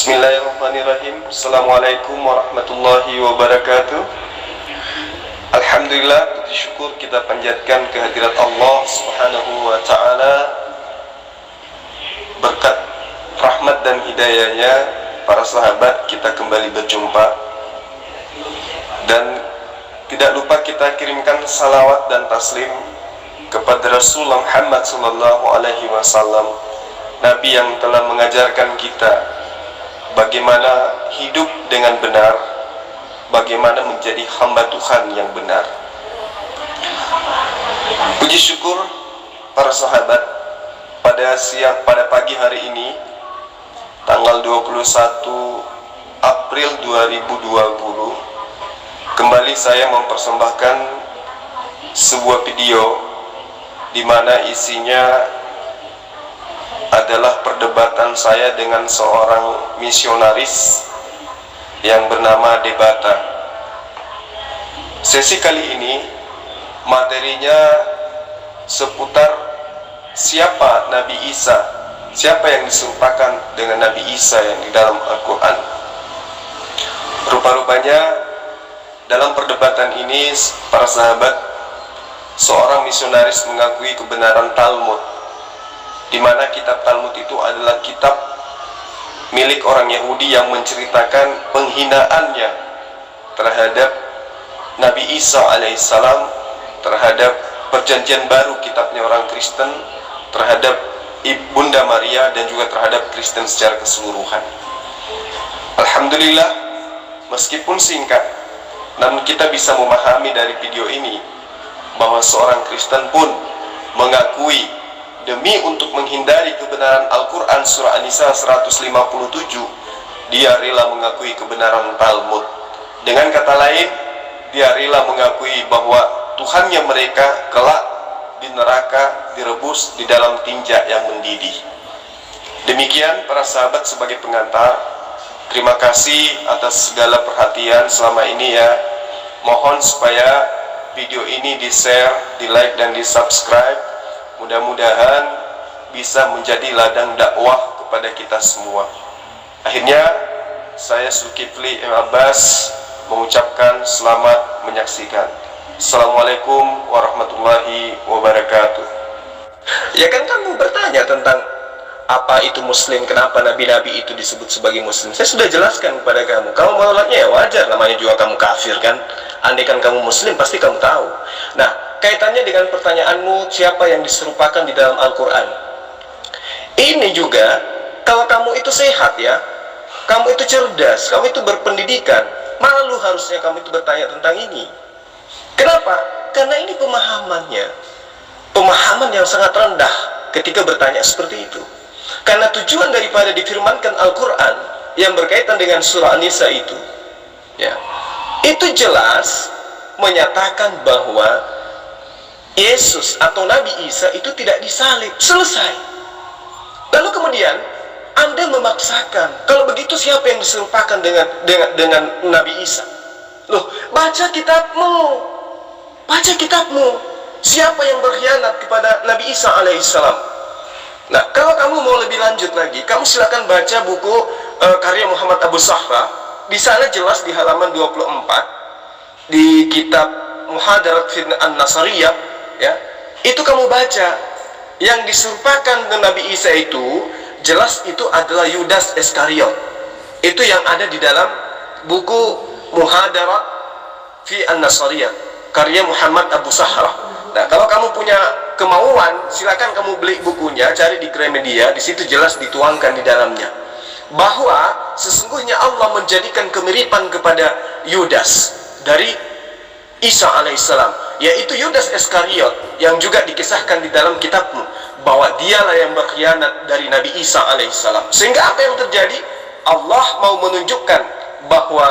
Bismillahirrahmanirrahim. Assalamualaikum warahmatullahi wabarakatuh. Alhamdulillah, puji syukur kita panjatkan kehadirat Allah Subhanahu wa ta'ala. Berkat rahmat dan hidayahnya, para sahabat, kita kembali berjumpa. Dan tidak lupa kita kirimkan salawat dan taslim kepada Rasulullah Muhammad sallallahu alaihi wasallam, Nabi yang telah mengajarkan kita bagaimana hidup dengan benar, bagaimana menjadi hamba Tuhan yang benar. Puji syukur para sahabat, pada pagi hari ini tanggal 21 April 2020, kembali saya mempersembahkan sebuah video di mana isinya adalah perdebatan saya dengan seorang misionaris yang bernama Debata. Sesi kali ini materinya seputar siapa Nabi Isa, siapa yang diserupakan dengan Nabi Isa yang di dalam Al-Quran. Rupa-rupanya dalam perdebatan ini, para sahabat, seorang misionaris mengakui kebenaran Talmud, di mana kitab Talmud itu adalah kitab milik orang Yahudi yang menceritakan penghinaan,nya terhadap Nabi Isa alaihissalam, terhadap perjanjian baru kitabnya orang Kristen, terhadap Ibunda Maria, dan juga terhadap Kristen secara keseluruhan. Alhamdulillah, meskipun singkat, namun kita bisa memahami dari video ini bahwa seorang Kristen pun mengakui demi untuk menghindari kebenaran Al-Quran surah An-Nisa 157, dia rela mengakui kebenaran Talmud. Dengan kata lain, dia rela mengakui bahwa Tuhannya mereka kelak di neraka direbus di dalam tinja yang mendidih. Demikian para sahabat, sebagai pengantar, terima kasih atas segala perhatian selama ini ya. Mohon supaya video ini di-share, di-like, dan di-subscribe. Mudah-mudahan bisa menjadi ladang dakwah kepada kita semua. Akhirnya, saya Zulkifli M. Abbas mengucapkan selamat menyaksikan. Assalamualaikum warahmatullahi wabarakatuh. Ya kan kamu bertanya tentang apa itu Muslim, kenapa nabi-nabi itu disebut sebagai Muslim. Saya sudah jelaskan kepada kamu. Kamu menolaknya ya wajar, namanya juga kamu kafir kan. Andaikan kamu Muslim pasti kamu tahu. Nah, kaitannya dengan pertanyaanmu, siapa yang diserupakan di dalam Al-Quran, ini juga, kalau kamu itu sehat ya, kamu itu cerdas, kamu itu berpendidikan, malu harusnya kamu itu bertanya tentang ini. Kenapa? Karena ini pemahaman yang sangat rendah ketika bertanya seperti itu. Karena tujuan daripada difirmankan Al-Quran yang berkaitan dengan surah An-Nisa itu, ya, itu jelas menyatakan bahwa Yesus atau Nabi Isa itu tidak disalib, selesai. Lalu kemudian Anda memaksakan, kalau begitu siapa yang diserupakan dengan Nabi Isa? Loh, baca kitabmu. Siapa yang berkhianat kepada Nabi Isa alaihissalam? Nah, kalau kamu mau lebih lanjut lagi, kamu silakan baca buku karya Muhammad Abu Sahra. Di sana jelas di halaman 24 di kitab Muhadarat fi An-Nasariyah, ya, itu kamu baca yang diserupakan dengan Nabi Isa itu jelas itu adalah Yudas Iskariot. Itu yang ada di dalam buku Muhadarat fi An-Nasariyah karya Muhammad Abu Sahra. Nah, kalau kamu punya kemauan, silakan kamu beli bukunya, cari di Gramedia, di situ jelas dituangkan di dalamnya bahwa sesungguhnya Allah menjadikan kemiripan kepada Yudas dari Isa alaihissalam, yaitu Yudas Iskariot, yang juga dikisahkan di dalam kitabmu bahwa dialah yang berkhianat dari Nabi Isa alaihissalam. Sehingga apa yang terjadi? Allah mau menunjukkan bahwa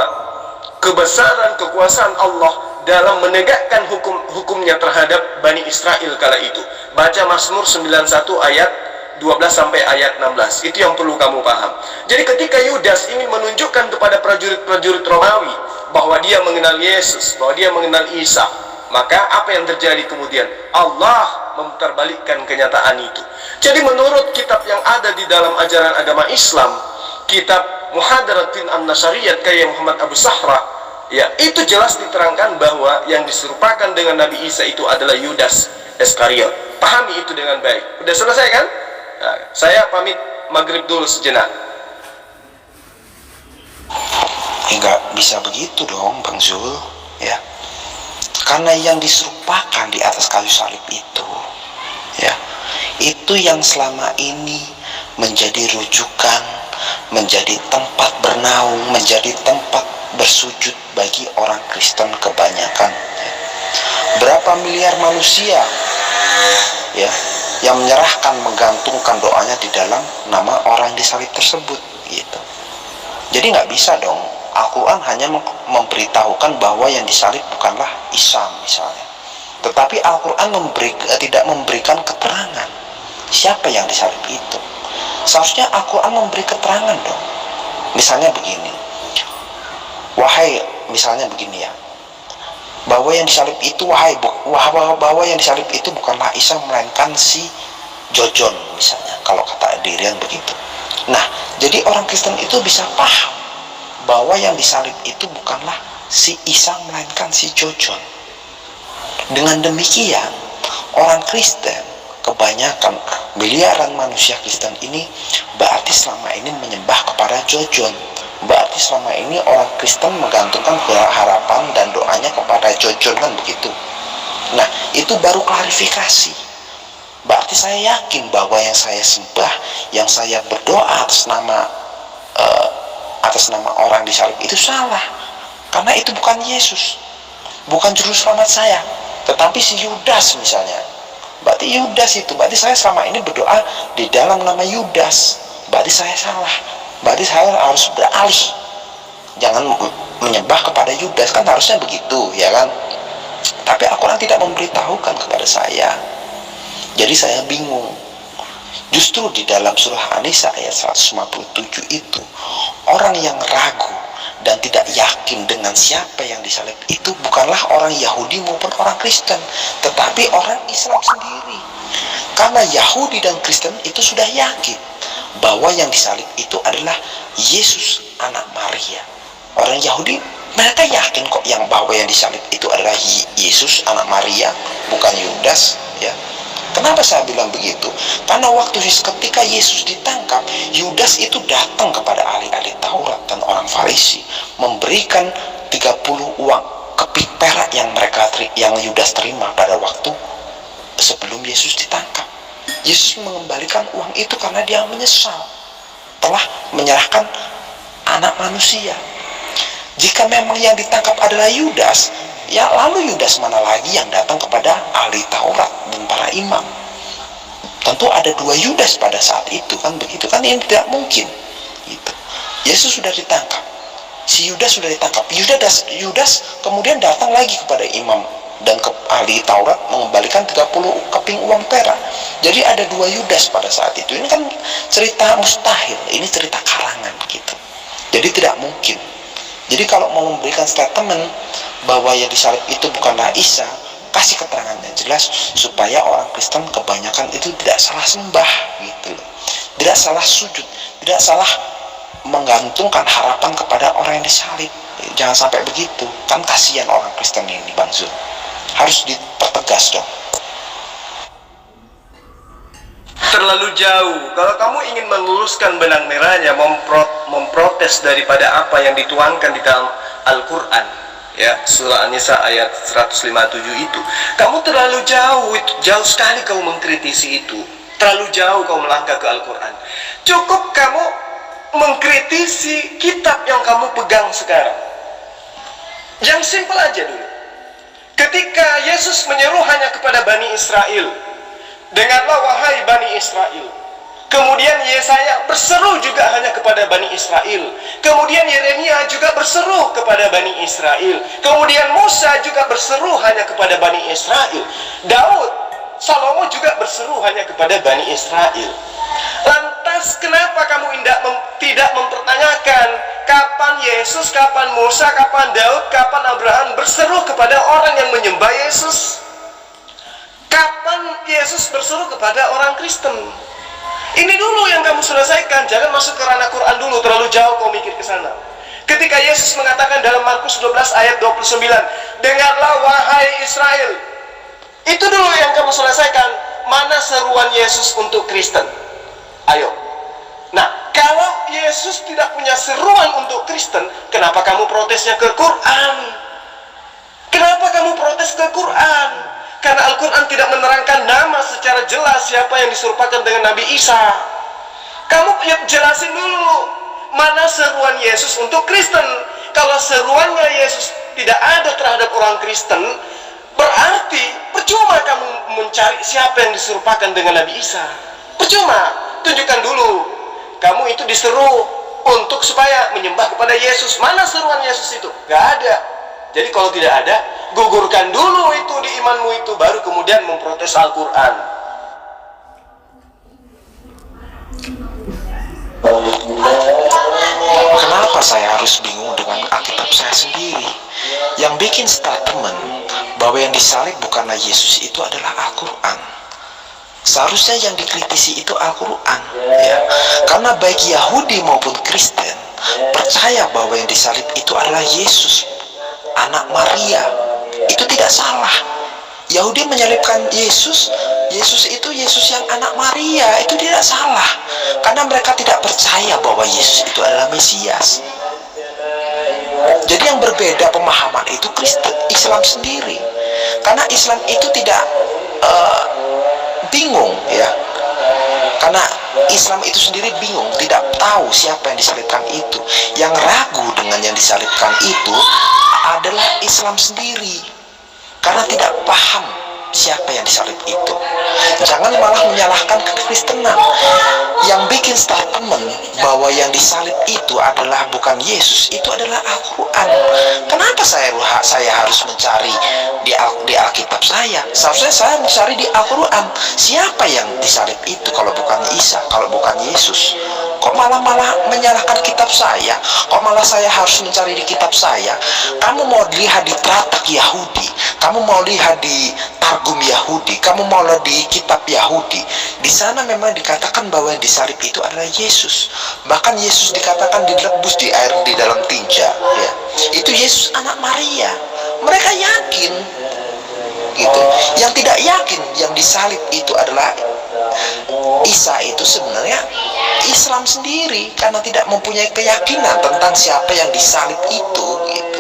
kebesaran kekuasaan Allah dalam menegakkan hukumnya terhadap Bani Israel kala itu. Baca Mazmur 91 ayat 12 sampai ayat 16. Itu yang perlu kamu paham. Jadi ketika Yudas ini menunjukkan kepada prajurit-prajurit Romawi bahwa dia mengenal Yesus, bahwa dia mengenal Isa, maka apa yang terjadi kemudian? Allah memutarbalikkan kenyataan itu. Jadi menurut kitab yang ada di dalam ajaran agama Islam, kitab Muhadaratin an-Nasariyat karya Muhammad Abu Sahra, ya, itu jelas diterangkan bahwa yang diserupakan dengan Nabi Isa itu adalah Yudas Iskariot. Pahami itu dengan baik. Udah selesai kan? Nah, saya pamit maghrib dulu sejenak. Enggak bisa begitu dong Bang Zul, ya. Karena yang diserupakan di atas kayu salib itu, ya, itu yang selama ini menjadi rujukan, menjadi tempat bernaung, menjadi tempat bersujud bagi orang Kristen kebanyakan, ya. Berapa miliar manusia, ya, yang menyerahkan, menggantungkan doanya di dalam nama orang di salib tersebut, gitu. Jadi nggak bisa dong Al-Quran hanya memberitahukan bahwa yang disalib bukanlah Isa misalnya, tetapi Al-Quran tidak memberikan keterangan siapa yang disalib itu. Seharusnya Al-Quran memberi keterangan dong. Misalnya begini, misalnya begini ya, bahwa yang disalib itu bahwa yang disalib itu bukanlah Isa melainkan si Jojon misalnya, kalau kata Adrian begitu. Nah, jadi orang Kristen itu bisa paham bahwa yang disalib itu bukanlah si Isa melainkan si Jojon. Dengan demikian, orang Kristen kebanyakan miliaran manusia Kristen ini berarti selama ini menyembah kepada Jojon. Berarti selama ini orang Kristen menggantungkan harapan dan doanya kepada Jojon, kan begitu. Nah, itu baru klarifikasi. Berarti saya yakin bahwa yang saya sembah, yang saya berdoa atas nama orang disalib itu salah, karena itu bukan Yesus, bukan juru selamat saya, tetapi si Yudas misalnya. Berarti Yudas itu, berarti saya selama ini berdoa di dalam nama Yudas, berarti saya salah, berarti saya harus beralih, jangan menyembah kepada Yudas, kan harusnya begitu, ya kan? Tapi Al-Quran tidak memberitahukan kepada saya, jadi saya bingung. Justru di dalam surah An-Nisa ayat 157 itu, orang yang ragu dan tidak yakin dengan siapa yang disalib itu bukanlah orang Yahudi maupun orang Kristen, tetapi orang Islam sendiri. Karena Yahudi dan Kristen itu sudah yakin bahwa yang disalib itu adalah Yesus anak Maria. Orang Yahudi mereka yakin kok bahwa yang disalib itu adalah Yesus anak Maria, bukan Yudas, ya. Kenapa saya bilang begitu? Karena waktu ketika Yesus ditangkap, Yudas itu datang kepada ahli-ahli Taurat dan orang Farisi, memberikan 30 uang keping perak yang Yudas terima pada waktu sebelum Yesus ditangkap. Yesus mengembalikan uang itu karena dia menyesal telah menyerahkan anak manusia. Jika memang yang ditangkap adalah Yudas, ya lalu Yudas mana lagi yang datang kepada ahli Taurat dan para imam? Tentu ada 2 Yudas pada saat itu, kan begitu kan? Yang tidak mungkin gitu. Yesus sudah ditangkap, si Yudas sudah ditangkap. Yudas kemudian datang lagi kepada imam dan ke ahli Taurat mengembalikan 30 keping uang perak. Jadi ada 2 Yudas pada saat itu. Ini kan cerita mustahil, ini cerita karangan gitu. Jadi tidak mungkin. Jadi kalau mau memberikan statement bahwa yang disalib itu bukanlah Isa, kasih keterangan yang jelas supaya orang Kristen kebanyakan itu tidak salah sembah gitu loh. Tidak salah sujud, tidak salah menggantungkan harapan kepada orang yang disalib. Jangan sampai begitu, kan kasihan orang Kristen ini Bang Zul. Harus dipertegas dong. Terlalu jauh. Kalau kamu ingin meluruskan benang merahnya, memprotes daripada apa yang dituangkan di dalam Al-Quran, ya, surah An-Nisa ayat 157 itu, kamu terlalu jauh sekali kamu mengkritisi itu. Terlalu jauh kamu melangkah ke Al-Quran. Cukup kamu mengkritisi kitab yang kamu pegang sekarang. Yang simpel aja dulu. Ketika Yesus menyeru hanya kepada Bani Israel, dengarlah wahai Bani Israel. Kemudian Yesaya berseru juga hanya kepada Bani Israel. Kemudian Yeremia juga berseru kepada Bani Israel. Kemudian Musa juga berseru hanya kepada Bani Israel. Daud, Salomo juga berseru hanya kepada Bani Israel. Lantas kenapa kamu tidak mempertanyakan kapan Yesus, kapan Musa, kapan Daud, kapan Abraham berseru kepada orang yang menyembah Yesus? Kapan Yesus berseru kepada orang Kristen? Ini dulu yang kamu selesaikan, jangan masuk ke ranah Quran dulu, terlalu jauh kau mikir ke sana. Ketika Yesus mengatakan dalam Markus 12 ayat 29, dengarlah wahai Israel. Itu dulu yang kamu selesaikan. Mana seruan Yesus untuk Kristen? Ayo. Nah, kalau Yesus tidak punya seruan untuk Kristen, kenapa kamu protesnya ke Quran? Kenapa kamu protes ke Quran? Karena Al-Quran tidak menerangkan nama secara jelas siapa yang diserupakan dengan Nabi Isa. Kamu jelasin dulu, mana seruan Yesus untuk Kristen. Kalau seruannya Yesus tidak ada terhadap orang Kristen, berarti percuma kamu mencari siapa yang diserupakan dengan Nabi Isa. Percuma, tunjukkan dulu. Kamu itu diseru untuk supaya menyembah kepada Yesus. Mana seruan Yesus itu? Gak ada. Jadi kalau tidak ada, gugurkan dulu itu di imanmu itu, baru kemudian memprotes Al-Quran. Kenapa saya harus bingung dengan Alkitab saya sendiri? Yang bikin statement bahwa yang disalib bukanlah Yesus itu adalah Al-Quran. Seharusnya yang dikritisi itu Al-Quran, ya. Karena baik Yahudi maupun Kristen percaya bahwa yang disalib itu adalah Yesus, anak Maria. Itu tidak salah. Yahudi menyalibkan Yesus, Yesus itu Yesus yang anak Maria, itu tidak salah. Karena mereka tidak percaya bahwa Yesus itu adalah Mesias. Jadi yang berbeda pemahaman itu Kristen, Islam sendiri. Karena Islam itu tidak bingung, ya. Karena Islam itu sendiri bingung, tidak tahu siapa yang disalibkan itu. Yang ragu dengan yang disalibkan itu adalah Islam sendiri, karena tidak paham siapa yang disalib itu. Jangan malah menyalahkan kekristenan yang bikin statement bahwa yang disalib itu adalah bukan Yesus, itu adalah Al-Quran. Kenapa saya harus mencari di Alkitab saya? Seharusnya saya mencari di Al-Quran. Siapa yang disalib itu kalau bukan Isa, kalau bukan Yesus? Kok malah menyalahkan kitab saya? Kok malah saya harus mencari di kitab saya? Kamu mau lihat di Tratak Yahudi, kamu mau lihat di Targum Yahudi, kamu mau lihat di kitab Yahudi. Di sana memang dikatakan bahwa yang disalib itu adalah Yesus. Bahkan Yesus dikatakan dilebus di air di dalam tinja, ya. Itu Yesus anak Maria. Mereka yakin gitu. Yang tidak yakin yang disalib itu adalah Isa, itu sebenarnya Islam sendiri, karena tidak mempunyai keyakinan tentang siapa yang disalib itu, gitu.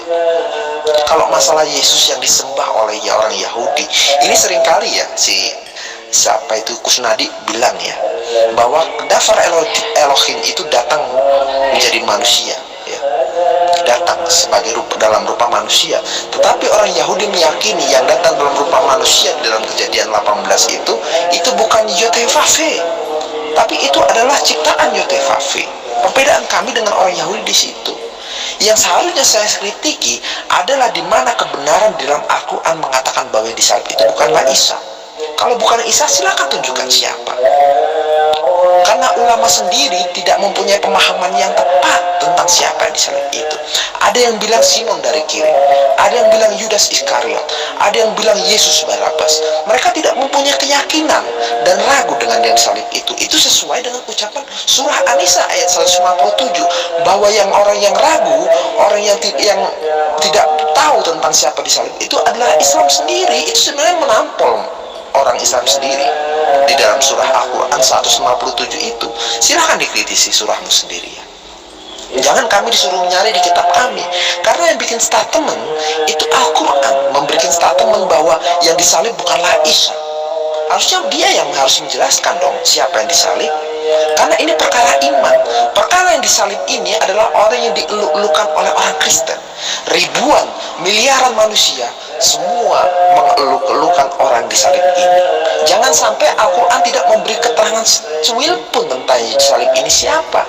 Kalau masalah Yesus yang disembah oleh orang Yahudi, ini seringkali ya siapa itu Kusnadi bilang ya, bahwa Dafar Elohim itu datang menjadi manusia, ya. Datang sebagai dalam rupa manusia. Tetapi orang Yahudi meyakini yang datang dalam rupa manusia dalam Kejadian 18 itu bukan Yotevave, tapi itu adalah ciptaan Yotevave. Perbedaan kami dengan orang Yahudi di situ. Yang seharusnya saya kritiki adalah di mana kebenaran di dalam Al-Quran mengatakan bahwa yang disalib itu bukanlah Isa. Kalau bukan Isa, silakan tunjukkan siapa. Karena ulama sendiri tidak mempunyai pemahaman yang tepat tentang siapa yang disalib itu. Ada yang bilang Simon dari Kirin, ada yang bilang Yudas Iskariot, ada yang bilang Yesus Barabas. Mereka tidak mempunyai keyakinan dan ragu dengan yang disalib itu. Itu sesuai dengan ucapan surah An-Nisa ayat 157, bahwa orang yang ragu, orang yang tidak tahu tentang siapa disalib itu adalah Islam sendiri. Itu sebenarnya menampol orang Islam sendiri di dalam surah Al-Quran 157 itu. Silahkan dikritisi surahmu sendiri, ya. Jangan kami disuruh nyari di kitab kami. Karena yang bikin statement itu Al-Quran, memberikan statement bahwa yang disalib bukanlah Isa. Harusnya dia yang harus menjelaskan dong siapa yang disalib. Karena ini perkara iman. Perkara yang disalib ini adalah orang yang dieluk-elukan oleh orang Kristen. Ribuan, miliaran manusia semua mengeluk-elukan orang disalib ini. Jangan sampai Al-Quran tidak memberi keterangan secuil pun tentang salib ini siapa.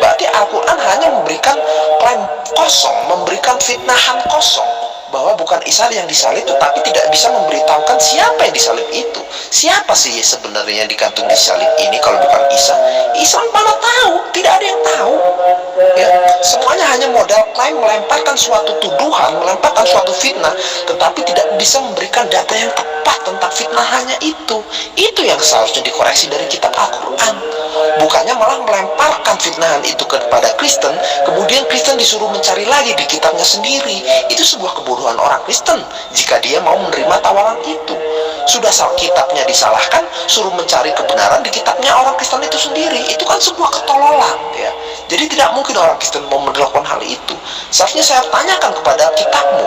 Berarti Al-Quran hanya memberikan klaim kosong, memberikan fitnahan kosong. bahwa bukan Isa yang disalib, tetapi tidak bisa memberitahukan siapa yang disalib itu. Siapa sih sebenarnya yang digantung di salib ini kalau bukan Isa? Islam mana tahu, tidak ada yang tahu. Ya, semuanya hanya modal klaim, melemparkan suatu tuduhan, melemparkan suatu fitnah, tetapi tidak bisa memberikan data yang tepat tentang fitnahannya itu. Itu yang seharusnya dikoreksi dari kitab Al-Quran. Bukannya malah melemparkan fitnahan itu kepada Kristen, kemudian Kristen disuruh mencari lagi di kitabnya sendiri. Itu sebuah kebodohan orang Kristen jika dia mau menerima tawaran itu. Sudah kitabnya disalahkan, suruh mencari kebenaran di kitabnya orang Kristen itu sendiri. Itu kan sebuah ketololan, ya. Jadi tidak mungkin orang Kristen mau melakukan hal itu. Seharusnya saya tanyakan kepada kitabmu,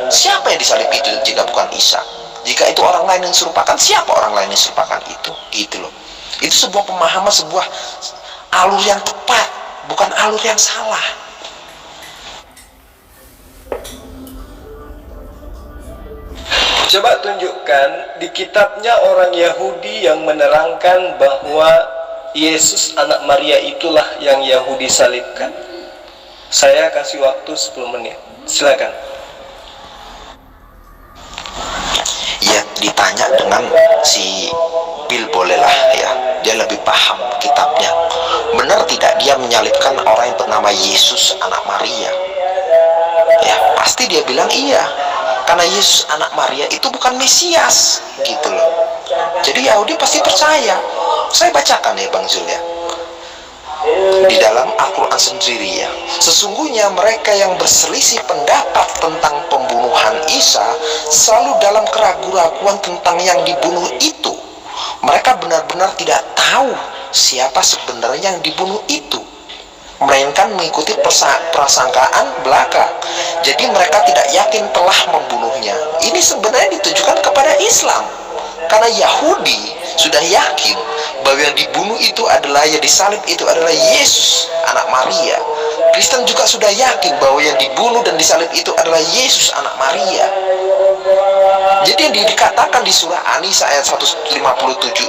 siapa yang disalib itu jika bukan Isa? Jika itu orang lain yang serupakan, siapa orang lain yang serupakan itu? Gitu loh. Itu sebuah pemahaman, sebuah alur yang tepat, bukan alur yang salah. Coba tunjukkan di kitabnya orang Yahudi yang menerangkan bahwa Yesus anak Maria itulah yang Yahudi salibkan. Saya kasih waktu 10 menit. Silakan. Ya, ditanya dengan si Bill bolehlah ya. Dia lebih paham kitabnya. Benar tidak dia menyalibkan orang yang bernama Yesus anak Maria? Ya, pasti dia bilang iya. Karena Yesus anak Maria itu bukan Mesias, gitu loh. Jadi Yahudi pasti percaya. Saya bacakan ya Bang Zul ya. Di dalam Al-Quran sendiri ya, sesungguhnya mereka yang berselisih pendapat tentang pembunuhan Isa selalu dalam keraguan-raguan tentang yang dibunuh itu. Mereka benar-benar tidak tahu siapa sebenarnya yang dibunuh itu, melainkan mengikuti prasangkaan belaka. Jadi mereka tidak yakin telah membunuhnya. Ini sebenarnya ditujukan kepada Islam, karena Yahudi sudah yakin bahwa yang dibunuh itu adalah, yang disalib itu adalah Yesus anak Maria. Kristen juga sudah yakin bahwa yang dibunuh dan disalib itu adalah Yesus anak Maria. Jadi yang dikatakan di surah An-Nisa ayat 157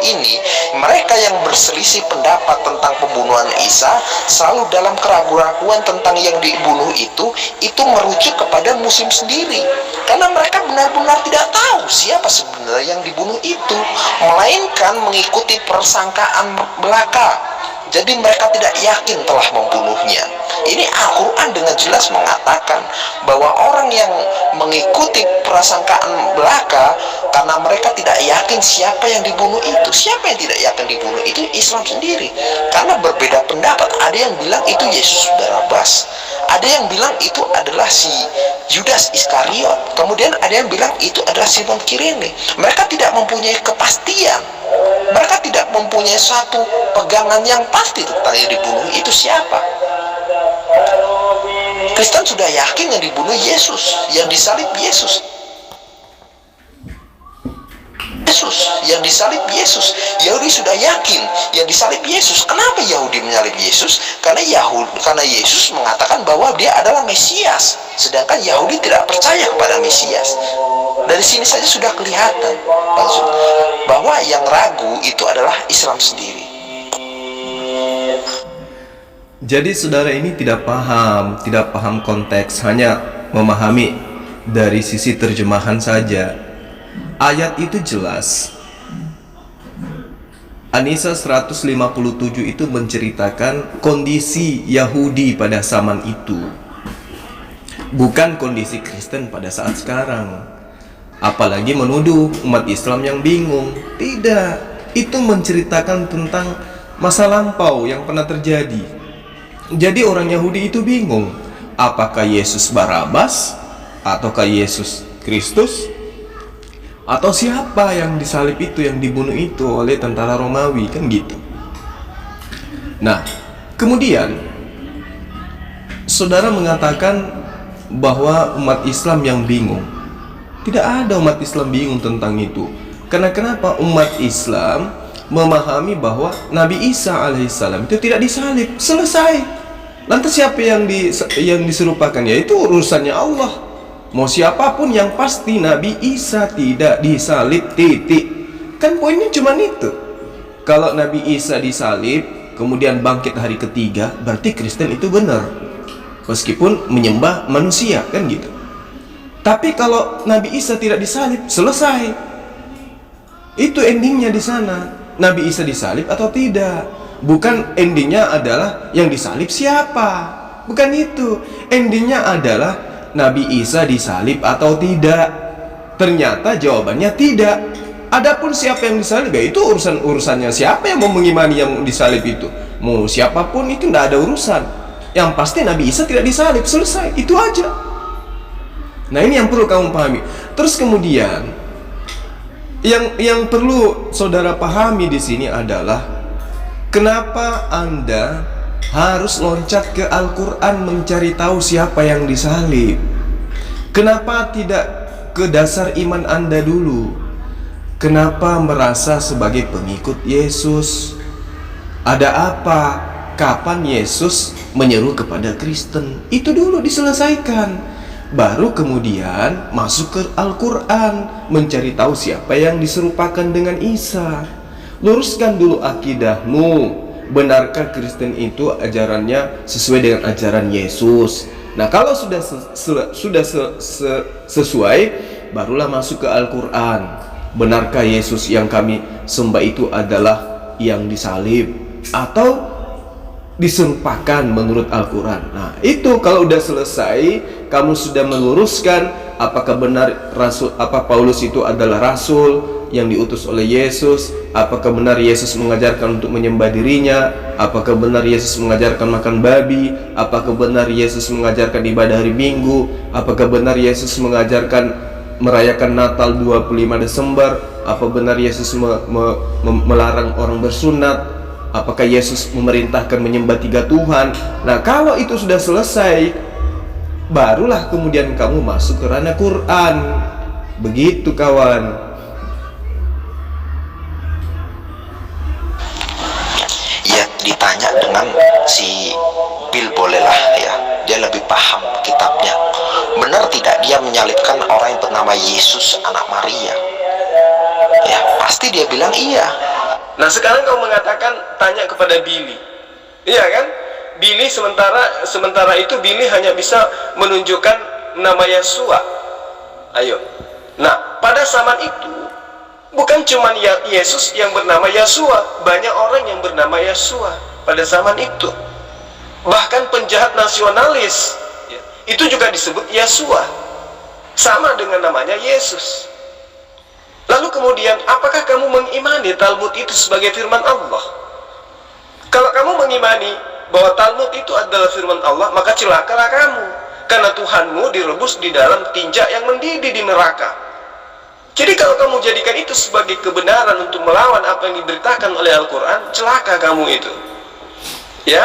ini, mereka yang berselisih pendapat tentang pembunuhan Isa selalu dalam keraguan-raguan tentang yang dibunuh itu merujuk kepada musim sendiri. Karena mereka benar-benar tidak tahu siapa sebenarnya yang dibunuh itu, melainkan mengikuti persangkaan belaka. Jadi mereka tidak yakin telah membunuhnya. Ini Al-Quran dengan jelas mengatakan bahwa orang yang mengikuti prasangkaan belaka karena mereka tidak yakin siapa yang dibunuh itu. Siapa yang tidak yakin dibunuh itu? Islam sendiri. Karena berbeda pendapat. Ada yang bilang itu Yesus Barabas, ada yang bilang itu adalah si Yudas Iskariot, kemudian ada yang bilang itu adalah Simon Kirene. Mereka tidak mempunyai kepastian. Mereka tidak mempunyai satu pegangan yang pasti tentang yang dibunuh itu siapa. Kristen sudah yakin yang dibunuh Yesus, yang disalib Yesus. Yang disalib Yesus. Yahudi sudah yakin yang disalib Yesus. Kenapa Yahudi menyalib Yesus? Karena Yesus mengatakan bahwa dia adalah Mesias, sedangkan Yahudi tidak percaya kepada Mesias. Dari sini saja sudah kelihatan bahwa yang ragu itu adalah Islam sendiri. Jadi saudara ini tidak paham konteks, hanya memahami dari sisi terjemahan saja. Ayat itu jelas. An-Nisa 157 itu menceritakan kondisi Yahudi pada zaman itu, bukan kondisi Kristen pada saat sekarang. Apalagi menuduh umat Islam yang bingung. Tidak, itu menceritakan tentang masa lampau yang pernah terjadi. Jadi orang Yahudi itu bingung, apakah Yesus Barabas ataukah Yesus Kristus, atau siapa yang disalib itu, yang dibunuh itu oleh tentara Romawi, kan gitu. Nah, kemudian saudara mengatakan bahwa umat Islam yang bingung. Tidak ada umat Islam bingung tentang itu. Karena kenapa? Umat Islam memahami bahwa Nabi Isa alaihissalam itu tidak disalib. Selesai. Lantas siapa yang diserupakan? Ya itu urusannya Allah. Mau siapapun, yang pasti Nabi Isa tidak disalib, titik. Kan poinnya cuma itu. Kalau Nabi Isa disalib kemudian bangkit hari ketiga, berarti Kristen itu benar, meskipun menyembah manusia, kan gitu. Tapi kalau Nabi Isa tidak disalib, selesai. Itu endingnya di sana. Nabi Isa disalib atau tidak. Bukan endingnya adalah yang disalib siapa. Bukan itu. Endingnya adalah Nabi Isa disalib atau tidak. Ternyata jawabannya tidak. Adapun siapa yang disalib, ya itu urusannya siapa yang mau mengimani yang disalib itu. Mau siapapun itu tidak ada urusan. Yang pasti Nabi Isa tidak disalib, selesai. Itu aja. Nah, ini yang perlu kamu pahami. Terus kemudian yang perlu saudara pahami di sini adalah kenapa Anda harus loncat ke Al-Quran mencari tahu siapa yang disalib? Kenapa tidak ke dasar iman Anda dulu? Kenapa merasa sebagai pengikut Yesus? Ada apa? Kapan Yesus menyeru kepada Kristen? Itu dulu diselesaikan. Baru kemudian masuk ke Al-Quran, mencari tahu siapa yang diserupakan dengan Isa. Luruskan dulu akidahmu. Benarkah Kristen itu ajarannya sesuai dengan ajaran Yesus? Nah, kalau sudah sesuai, barulah masuk ke Al-Quran. Benarkah Yesus yang kami sembah itu adalah yang disalib atau diserupakan menurut Al-Quran? Nah, itu kalau udah selesai, kamu sudah meluruskan apakah benar Paulus itu adalah rasul yang diutus oleh Yesus, apakah benar Yesus mengajarkan untuk menyembah dirinya, apakah benar Yesus mengajarkan makan babi, apakah benar Yesus mengajarkan ibadah hari Minggu, apakah benar Yesus mengajarkan merayakan Natal 25 Desember, apa benar Yesus melarang orang bersunat, apakah Yesus memerintahkan menyembah 3 Tuhan. Nah, kalau itu sudah selesai, barulah kemudian kamu masuk ke ranah Quran. Begitu, kawan. Ya, ditanya dengan si Bill bolehlah ya, dia lebih paham kitabnya. Benar tidak dia menyalibkan orang yang bernama Yesus anak Maria? Ya, pasti dia bilang iya. Nah, sekarang kau mengatakan tanya kepada Billy, iya kan? Billy sementara itu Billy hanya bisa menunjukkan nama Yesua. Ayo. Nah, pada zaman itu bukan cuma Yesus yang bernama Yesua, banyak orang yang bernama Yesua pada zaman itu. Bahkan penjahat nasionalis itu juga disebut Yesua, sama dengan namanya Yesus. Lalu kemudian, apakah kamu mengimani Talmud itu sebagai firman Allah? Kalau kamu mengimani bahwa Talmud itu adalah firman Allah, maka celakalah kamu, karena Tuhanmu direbus di dalam tinja yang mendidih di neraka. Jadi kalau kamu jadikan itu sebagai kebenaran untuk melawan apa yang diberitakan oleh Al-Quran, celaka kamu itu. Ya,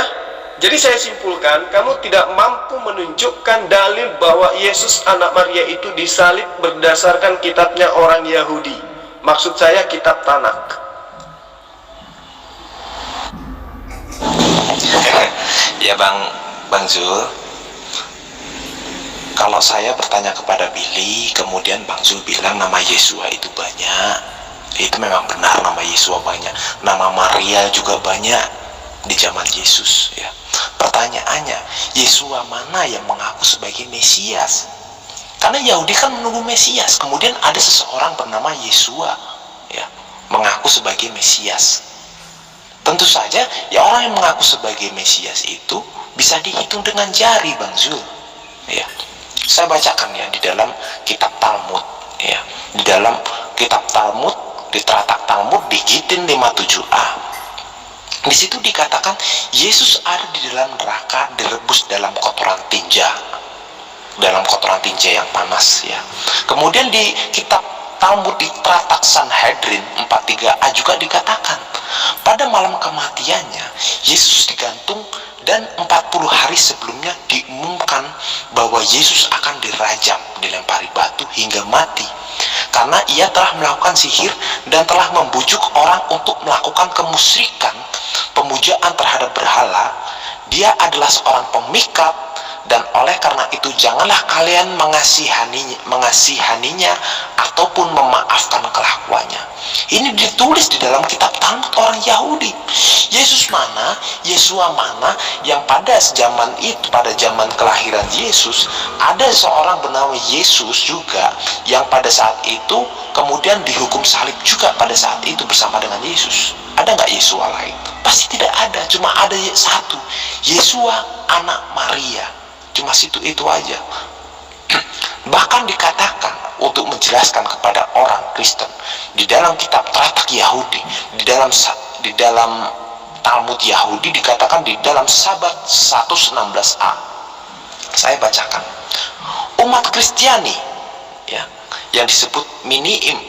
jadi saya simpulkan, kamu tidak mampu menunjukkan dalil bahwa Yesus anak Maria itu disalib berdasarkan kitabnya orang Yahudi. Maksud saya kitab Tanak. Ya Bang Zul, kalau saya bertanya kepada Billy, kemudian Bang Zul bilang nama Yesua itu banyak, itu memang benar, nama Yesua banyak, nama Maria juga banyak di zaman Yesus ya. Pertanyaannya, Yesua mana yang mengaku sebagai Mesias? Karena Yahudi kan menunggu Mesias. Kemudian ada seseorang bernama Yesua ya, mengaku sebagai Mesias. Tentu saja ya, orang yang mengaku sebagai Mesias itu bisa dihitung dengan jari, Bang Zul ya. Saya bacakan ya di dalam kitab Talmud ya. Di dalam kitab Talmud, di Teratak Talmud di Gitin 57a. Di situ dikatakan Yesus ada di dalam neraka, direbus dalam kotoran tinja, dalam kotoran tinja yang panas ya. Kemudian di kitab Talmud di Teratak Sanhedrin 43a juga dikatakan pada malam kematiannya Yesus digantung, dan 40 hari sebelumnya diumumkan bahwa Yesus akan dirajam, dilempari batu hingga mati, karena ia telah melakukan sihir dan telah membujuk orang untuk melakukan kemusyrikan, pemujaan terhadap berhala. Dia adalah seorang pemikat, dan oleh karena itu janganlah kalian mengasihaninya ataupun memaafkan kelakuannya. Ini ditulis di dalam kitab Talmud orang Yahudi. Yesus mana, Yesua mana, yang pada zaman itu, pada zaman kelahiran Yesus, ada seorang bernama Yesus juga, yang pada saat itu kemudian dihukum salib juga pada saat itu bersama dengan Yesus. Ada nggak Yesua lain? Pasti tidak ada, cuma ada satu, Yesua anak Maria. Cuma itu aja. Bahkan dikatakan untuk menjelaskan kepada orang Kristen di dalam kitab Tratak Yahudi, di dalam Talmud Yahudi dikatakan di dalam Sabat 116a. Saya bacakan. Umat Kristiani ya, yang disebut minim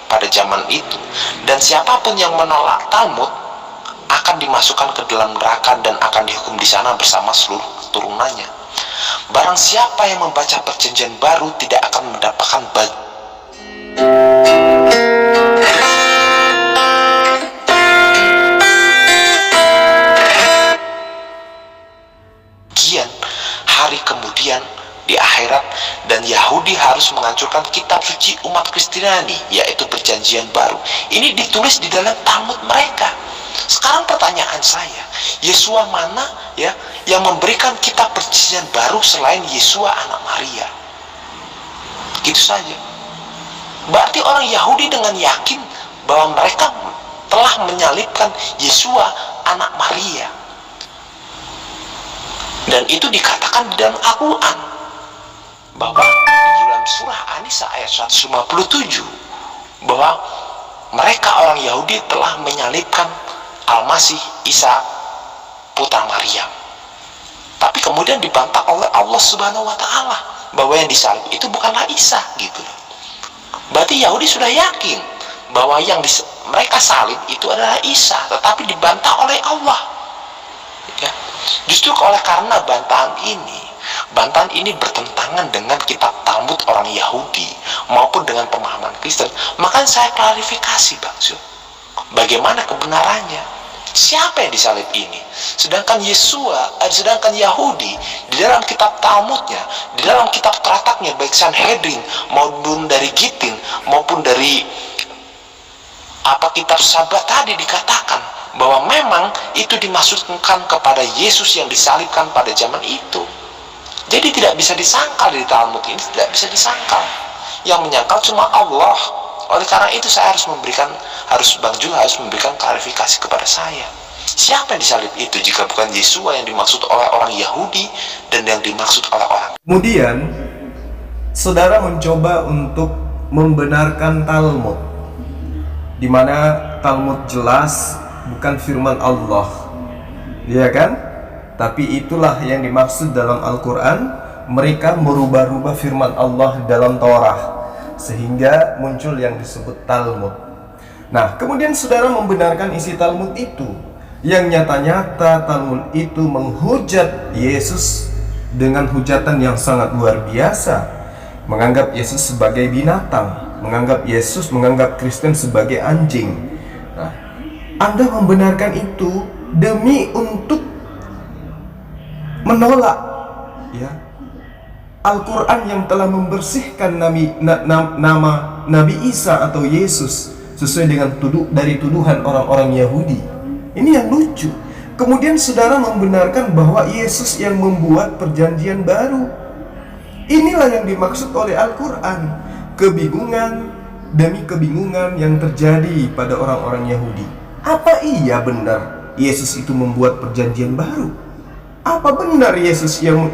pada zaman itu, dan siapapun yang menolak Talmud akan dimasukkan ke dalam neraka dan akan dihukum di sana bersama seluruh keturunannya. Barang siapa yang membaca perjanjian baru tidak akan mendapatkan bagian hari kemudian di akhirat, dan Yahudi harus menghancurkan kitab suci umat Kristiani, yaitu perjanjian baru. Ini ditulis di dalam Talmud mereka. Sekarang pertanyaan saya, Yesua mana ya yang memberikan kitab perjanjian baru selain Yesua anak Maria? Gitu saja. Berarti orang Yahudi dengan yakin bahwa mereka telah menyalibkan Yesua anak Maria. Dan itu dikatakan di dalam Al-Quran, bahwa di dalam surah An-Nisa ayat 157, bahwa mereka orang Yahudi telah menyalibkan Al-Masih Isa putra Maryam. Tapi kemudian dibantah oleh Allah Subhanahu wa Ta'ala bahwa yang disalib itu bukanlah Isa, gitu. Berarti Yahudi sudah yakin bahwa yang mereka salib itu adalah Isa, tetapi dibantah oleh Allah. Ya. Justru oleh karena bantahan ini bertentangan dengan kitab Talmud orang Yahudi maupun dengan pemahaman Kristen, maka saya klarifikasi, Bang Zul, bagaimana kebenarannya. Siapa yang disalib ini? Sedangkan Yahudi di dalam kitab Talmudnya, di dalam kitab Trataknya, baik Sanhedrin maupun dari Gitin maupun dari kitab Sabat tadi, dikatakan bahwa memang itu dimaksudkan kepada Yesus yang disalibkan pada zaman itu. Jadi tidak bisa disangkal, di Talmud ini tidak bisa disangkal. Yang menyangkal cuma Allah. Oleh karena itu saya Bang Jul harus memberikan klarifikasi kepada saya. Siapa yang disalib itu jika bukan Yesua yang dimaksud oleh orang Yahudi dan yang dimaksud oleh orang. Kemudian saudara mencoba untuk membenarkan Talmud, di mana Talmud jelas bukan firman Allah, ya kan? Tapi itulah yang dimaksud dalam Al-Quran. Mereka merubah-rubah firman Allah dalam Torah sehingga muncul yang disebut Talmud. Nah, kemudian saudara membenarkan isi Talmud itu, yang nyata-nyata Talmud itu menghujat Yesus dengan hujatan yang sangat luar biasa, menganggap Yesus sebagai binatang, menganggap Kristen sebagai anjing. Nah, Anda membenarkan itu demi untuk menolak ya Al-Quran yang telah membersihkan nama Nabi Isa atau Yesus sesuai dengan dari tuduhan orang-orang Yahudi. Ini yang lucu. Kemudian saudara membenarkan bahwa Yesus yang membuat perjanjian baru. Inilah yang dimaksud oleh Al-Quran. Kebingungan demi kebingungan yang terjadi pada orang-orang Yahudi. Apa iya benar Yesus itu membuat perjanjian baru? Apa benar Yesus yang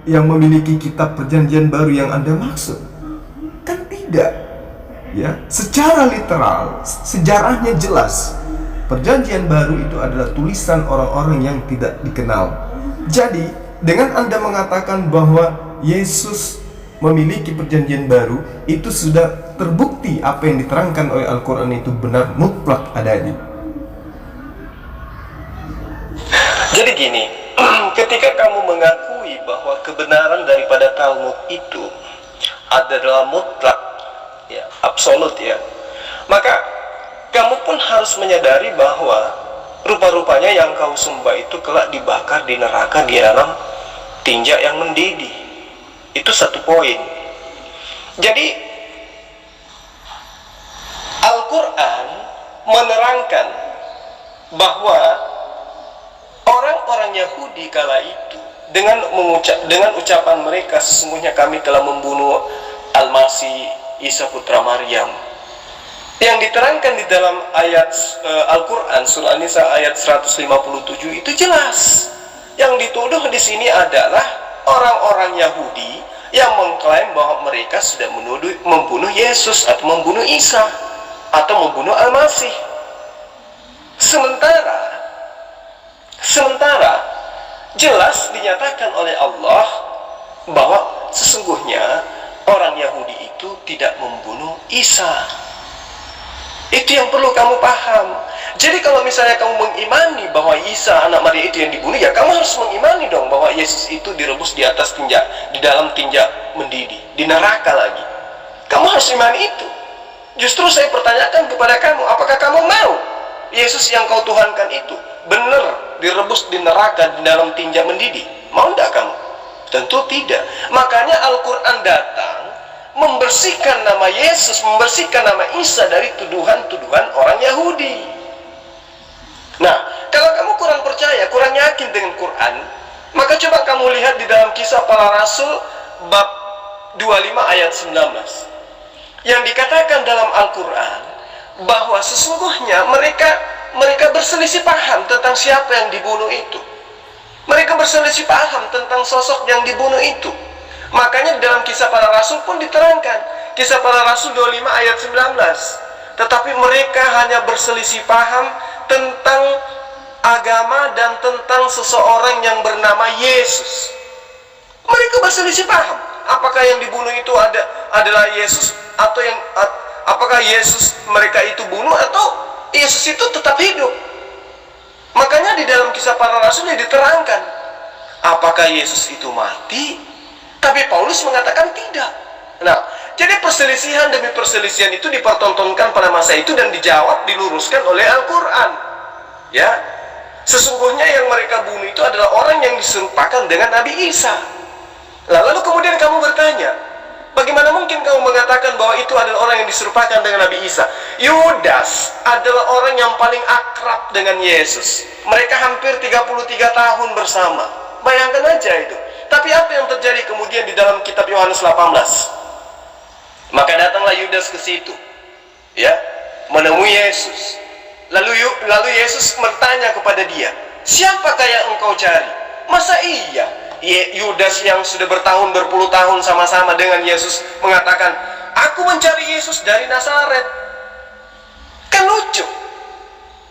memiliki kitab perjanjian baru yang Anda maksud? Kan tidak. Ya, secara literal, sejarahnya jelas. Perjanjian baru itu adalah tulisan orang-orang yang tidak dikenal. Jadi, dengan Anda mengatakan bahwa Yesus memiliki perjanjian baru, itu sudah terbukti apa yang diterangkan oleh Al-Quran itu benar mutlak adanya. Jadi gini, ketika kamu mengakui bahwa kebenaran daripada Talmud itu adalah mutlak, ya, absolut ya, maka kamu pun harus menyadari bahwa rupa-rupanya yang kau sembah itu kelak dibakar di neraka di dalam tinja yang mendidih. Itu satu poin. Jadi menerangkan bahwa orang-orang Yahudi kala itu dengan ucapan mereka, sesungguhnya kami telah membunuh Al-Masih Isa putra Maryam, yang diterangkan di dalam ayat Al-Quran surah An-Nisa ayat 157 itu jelas. Yang dituduh di sini adalah orang-orang Yahudi yang mengklaim bahwa mereka sudah membunuh Yesus atau membunuh Isa atau membunuh Al-Masih. Sementara jelas dinyatakan oleh Allah bahwa sesungguhnya orang Yahudi itu tidak membunuh Isa. Itu yang perlu kamu paham. Jadi kalau misalnya kamu mengimani bahwa Isa anak Maria itu yang dibunuh, ya kamu harus mengimani dong bahwa Yesus itu direbus di atas tinja, di dalam tinja mendidih, di neraka lagi. Kamu harus imani itu. Justru saya pertanyakan kepada kamu, apakah kamu mau Yesus yang kau tuhankan itu benar direbus di neraka di dalam tinja mendidih? Mau tidak kamu? Tentu tidak. Makanya Al-Quran datang membersihkan nama Yesus, membersihkan nama Isa dari tuduhan-tuduhan orang Yahudi. Nah, kalau kamu kurang percaya, kurang yakin dengan Quran, maka coba kamu lihat di dalam Kisah Para Rasul bab 25 ayat 19, yang dikatakan dalam Al-Quran bahwa sesungguhnya mereka berselisih paham tentang siapa yang dibunuh itu. Mereka berselisih paham tentang sosok yang dibunuh itu. Makanya di dalam Kisah Para Rasul pun diterangkan, Kisah Para Rasul 25 ayat 19, tetapi mereka hanya berselisih paham tentang agama dan tentang seseorang yang bernama Yesus. Mereka berselisih paham apakah yang dibunuh itu adalah Yesus, atau apakah Yesus mereka itu bunuh, atau Yesus itu tetap hidup. Makanya di dalam Kisah Para Rasul diterangkan apakah Yesus itu mati, tapi Paulus mengatakan tidak. Nah, jadi perselisihan demi perselisihan itu dipertontonkan pada masa itu dan dijawab, diluruskan oleh Al-Quran. Ya, sesungguhnya yang mereka bunuh itu adalah orang yang diserupakan dengan Nabi Isa. Lalu kemudian kamu bertanya, bagaimana mungkin kamu mengatakan bahwa itu adalah orang yang diserupakan dengan Nabi Isa? Yudas adalah orang yang paling akrab dengan Yesus. Mereka hampir 33 tahun bersama. Bayangkan aja itu. Tapi apa yang terjadi kemudian di dalam kitab Yohanes 18? Maka datanglah Yudas ke situ, ya, menemui Yesus. Lalu Yesus bertanya kepada dia, siapakah yang engkau cari? Masa iya Yudas yang sudah berpuluh tahun sama-sama dengan Yesus mengatakan, aku mencari Yesus dari Nazaret? Kan lucu.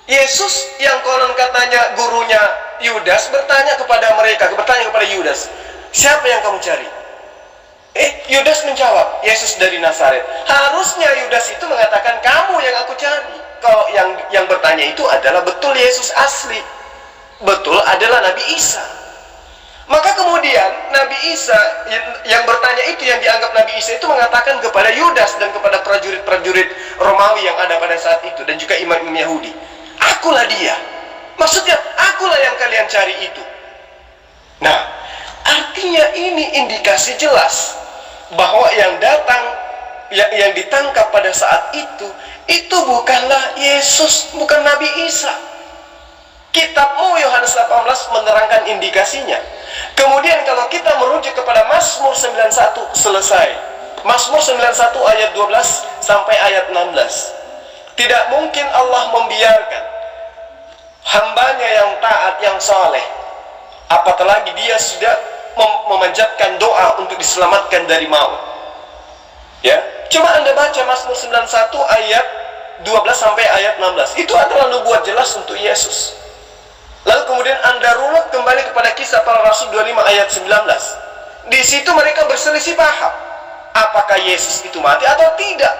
Yesus yang konon katanya gurunya Yudas bertanya kepada Yudas, siapa yang kamu cari? Yudas menjawab, Yesus dari Nazaret. Harusnya Yudas itu mengatakan, kamu yang aku cari. Kalau yang bertanya itu adalah betul Yesus asli, betul adalah Nabi Isa. Maka kemudian Nabi Isa yang bertanya itu, yang dianggap Nabi Isa itu mengatakan kepada Yudas dan kepada prajurit-prajurit Romawi yang ada pada saat itu, dan juga imam-imam Yahudi, akulah dia. Maksudnya, akulah yang kalian cari itu. Nah, artinya ini indikasi jelas bahwa yang ditangkap pada saat itu bukanlah Yesus, bukan Nabi Isa. Kitabmu Yohanes 18 menerangkan indikasinya. Kemudian kalau kita merujuk kepada Mazmur 91, selesai. Mazmur 91 ayat 12 sampai ayat 16. Tidak mungkin Allah membiarkan hambanya yang taat, yang saleh, apatah lagi dia sudah memanjatkan doa untuk diselamatkan dari maut. Ya, coba Anda baca Mazmur 91 ayat 12 sampai ayat 16. Itu adalah nubuat jelas untuk Yesus. Lalu kemudian Anda runut kembali kepada Kisah Para Rasul 25 ayat 19. Di situ mereka berselisih paham apakah Yesus itu mati atau tidak.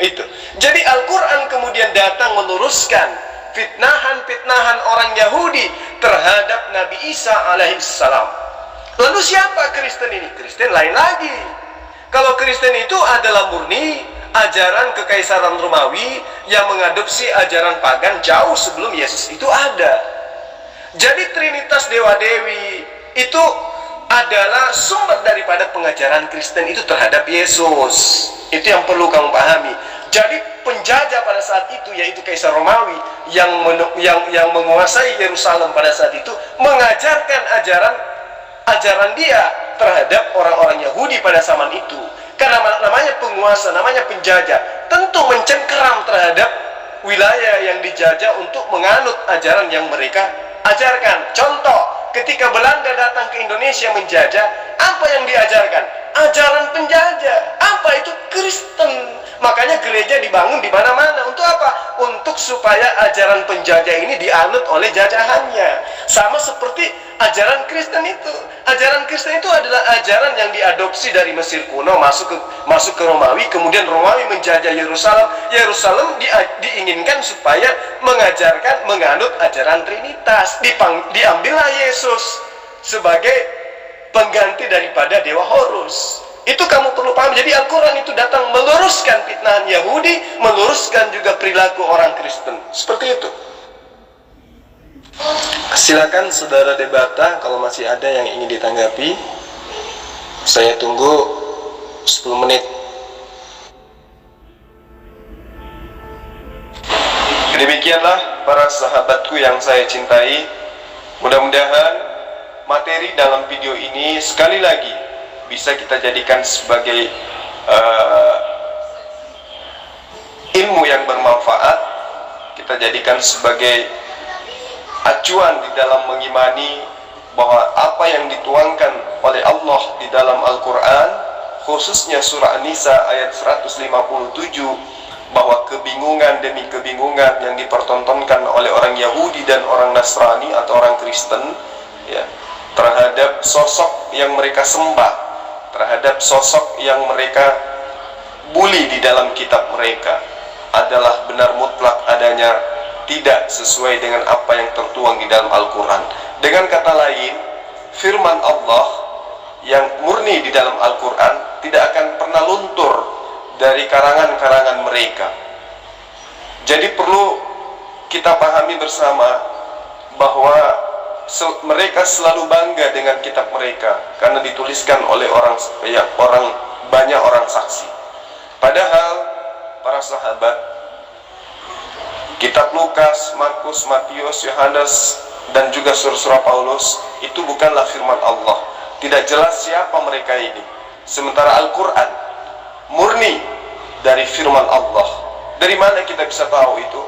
Itu. Jadi Al-Quran kemudian datang meluruskan fitnahan orang Yahudi terhadap Nabi Isa alaihissalam. Lalu siapa Kristen ini? Kristen lain lagi. Kalau Kristen itu adalah murni ajaran kekaisaran Romawi yang mengadopsi ajaran pagan jauh sebelum Yesus itu ada. Jadi Trinitas Dewa Dewi itu adalah sumber daripada pengajaran Kristen itu terhadap Yesus. Itu yang perlu kamu pahami. Jadi penjajah pada saat itu, yaitu Kaisar Romawi yang menguasai Yerusalem pada saat itu, mengajarkan ajaran dia terhadap orang-orang Yahudi pada zaman itu. Karena namanya penguasa, namanya penjajah, tentu mencengkeram terhadap wilayah yang dijajah untuk menganut ajaran yang mereka ajarkan. Contoh, ketika Belanda datang ke Indonesia menjajah, apa yang diajarkan? Ajaran penjajah. Apa itu? Kristen. Makanya gereja dibangun di mana-mana. Untuk apa? Untuk supaya ajaran penjajah ini dianut oleh jajahannya. Sama seperti ajaran Kristen itu. Ajaran Kristen itu adalah ajaran yang diadopsi dari Mesir kuno masuk ke Romawi, kemudian Romawi menjajah Yerusalem. Yerusalem diinginkan supaya menganut ajaran Trinitas. Diambillah Yesus sebagai pengganti daripada Dewa Horus. Itu kamu perlu paham. Jadi Al-Quran itu datang meluruskan fitnahan Yahudi, meluruskan juga perilaku orang Kristen. Seperti itu. Silakan saudara debata, kalau masih ada yang ingin ditanggapi. Saya tunggu 10 menit. Demikianlah para sahabatku yang saya cintai. Mudah-mudahan materi dalam video ini sekali lagi bisa kita jadikan sebagai ilmu yang bermanfaat. Kita jadikan sebagai acuan di dalam mengimani bahwa apa yang dituangkan oleh Allah di dalam Al-Quran, khususnya surah An-Nisa ayat 157, bahwa kebingungan demi kebingungan yang dipertontonkan oleh orang Yahudi dan orang Nasrani atau orang Kristen, ya, terhadap sosok yang mereka sembah, terhadap sosok yang mereka bully di dalam kitab mereka, adalah benar mutlak adanya tidak sesuai dengan apa yang tertuang di dalam Al-Quran. Dengan kata lain, firman Allah yang murni di dalam Al-Quran tidak akan pernah luntur dari karangan-karangan mereka. Jadi perlu kita pahami bersama bahwa mereka selalu bangga dengan kitab mereka karena dituliskan oleh banyak orang saksi. Padahal para sahabat, kitab Lukas, Markus, Matius, Yohanes dan juga surah-surah Paulus itu bukanlah firman Allah. Tidak jelas siapa mereka ini. Sementara Al-Quran murni dari firman Allah. Dari mana kita bisa tahu itu?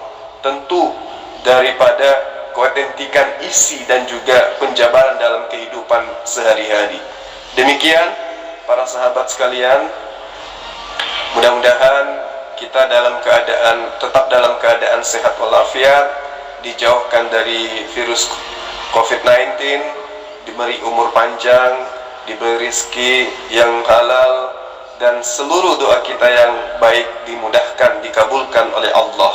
Tentu daripada keotentikan isi dan juga penjabaran dalam kehidupan sehari-hari. Demikian para sahabat sekalian, mudah-mudahan kita tetap dalam keadaan sehat walafiat, dijauhkan dari virus COVID-19, diberi umur panjang, diberi rezeki yang halal, dan seluruh doa kita yang baik dimudahkan, dikabulkan oleh Allah.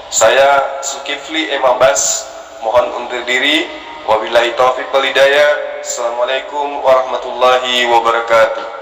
Saya Zulkifli M. Abbas mohon undur diri. Wabillahi taufiq wal hidayah. Assalamualaikum warahmatullahi wabarakatuh.